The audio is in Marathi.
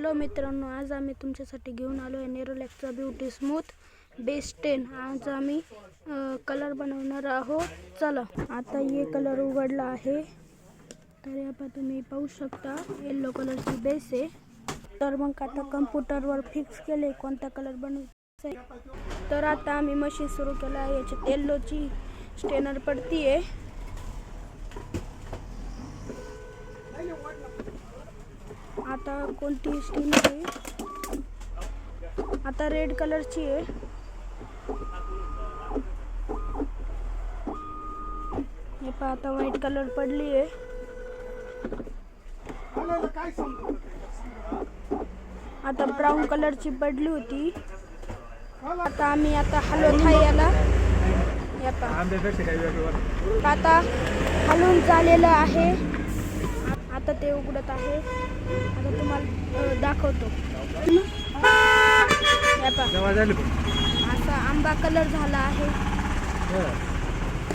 हॅलो मित्रांनो, आज आम्ही तुमच्यासाठी घेऊन आलो आहे नेरोलॅकचा ब्युटी स्मूथ बेस 10। आज आम्ही कलर बनवणार आहोत। चला आता ये कलर उघडला आहे, तर आता तुम्ही पाहू शकता येलो कलरची बेस आहे। तर मग आता कम्प्युटरवर फिक्स केले कोणता कलर बनवायचा आहे। तर आता आम्ही मशीन सुरू केला आहे। याच्यात येल्लोची स्टेनर पडती आहे। आता कोणती स्टेनर आहे, आता रेड कलरची आहे। हे पहा आता व्हाईट कलर पडली आहे। आता ब्राऊन कलरची पडली होती। आता आम्ही हलवत आहे याला। आता हलवून झालेलं आहे। आता ते उघडत आहे। आता तुम्हाला दाखवतो। असा आंबा कलर झाला आहे।